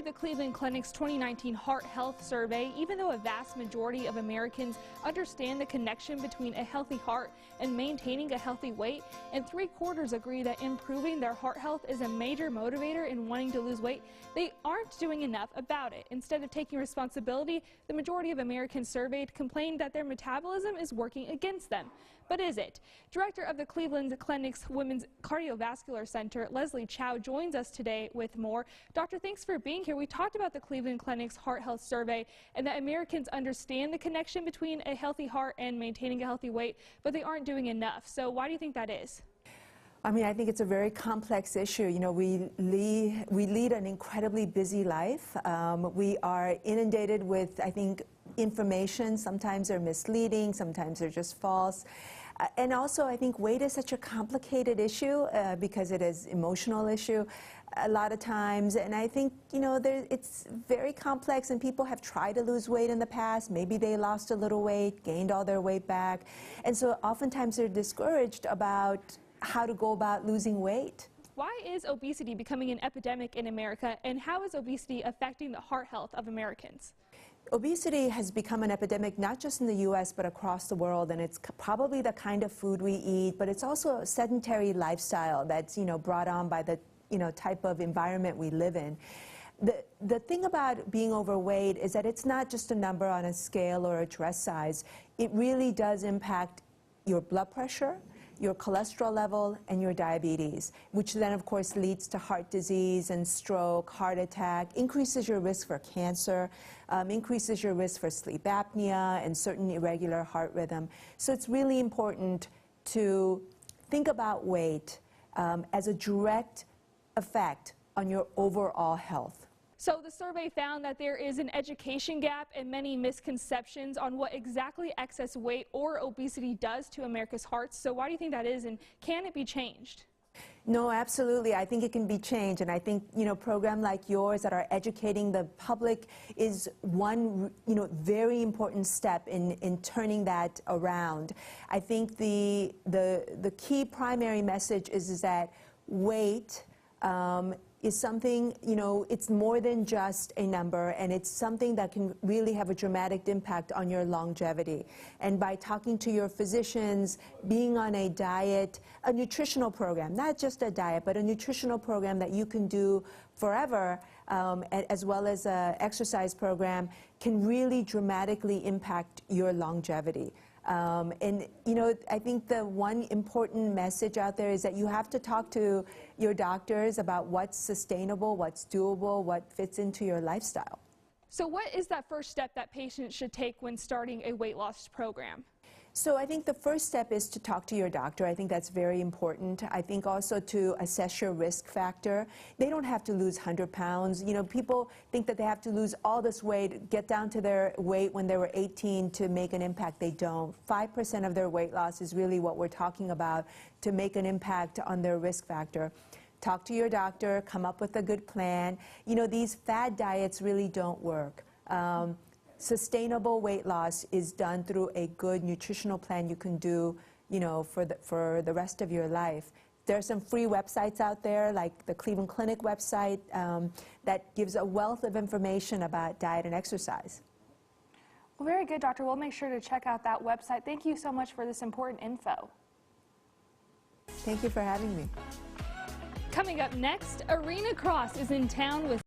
the Cleveland Clinic's 2019 Heart Health Survey, even though a vast majority of Americans understand the connection between a healthy heart and maintaining a healthy weight, and 3/4 agree that improving their heart health is a major motivator in wanting to lose weight, they aren't doing enough about it. Instead of taking responsibility, the majority of Americans surveyed complained that their metabolism is working against them. But is it? Director of the Cleveland Clinic's Women's Cardiovascular Center, Leslie Chow, joins us today with more. Doctor, thanks for being here. We talked about the Cleveland Clinic's Heart Health Survey and that Americans understand the connection between a healthy heart and maintaining a healthy weight, but they aren't doing enough. So why do you think that is? I mean, I think it's a very complex issue. You know, we lead an incredibly busy life. We are inundated with, I think, information. Sometimes they're misleading, sometimes they're just false. And also, I think weight is such a complicated issue because it is an emotional issue a lot of times. And I think, you know, it's very complex, and people have tried to lose weight in the past. Maybe they lost a little weight, gained all their weight back. And so oftentimes they're discouraged about how to go about losing weight. Why is obesity becoming an epidemic in America, and how is obesity affecting the heart health of Americans? Obesity has become an epidemic not just in the U.S. but across the world, and it's probably the kind of food we eat, but it's also a sedentary lifestyle that's, you know, brought on by the, you know, type of environment we live in. The thing about being overweight is that it's not just a number on a scale or a dress size. It really does impact your blood pressure, your cholesterol level, and your diabetes, which then of course leads to heart disease and stroke, heart attack, increases your risk for cancer, increases your risk for sleep apnea and certain irregular heart rhythm. So it's really important to think about weight as a direct effect on your overall health. So the survey found that there is an education gap and many misconceptions on what exactly excess weight or obesity does to America's hearts. So why do you think that is, and can it be changed? No, absolutely. I think it can be changed, and I think, you know, a program like yours that are educating the public is one, you know, very important step in turning that around. I think the key primary message is that weight is something, you know, it's more than just a number, and it's something that can really have a dramatic impact on your longevity. And by talking to your physicians, being on a diet, a nutritional program, not just a diet, but a nutritional program that you can do forever, as well as an exercise program, can really dramatically impact your longevity. And, you know, I think the one important message out there is that you have to talk to your doctors about what's sustainable, what's doable, what fits into your lifestyle. So what is that first step that patients should take when starting a weight loss program? So I think the first step is to talk to your doctor. I think that's very important. I think also to assess your risk factor. They don't have to lose 100 pounds. You know, people think that they have to lose all this weight, get down to their weight when they were 18 to make an impact. They don't. 5% of their weight loss is really what we're talking about to make an impact on their risk factor. Talk to your doctor, come up with a good plan. You know, these fad diets really don't work. Sustainable weight loss is done through a good nutritional plan you can do, you know, for the rest of your life. There are some free websites out there, like the Cleveland Clinic website, that gives a wealth of information about diet and exercise. Well, very good, Doctor. We'll make sure to check out that website. Thank you so much for this important info. Thank you for having me. Coming up next, Arena Cross is in town with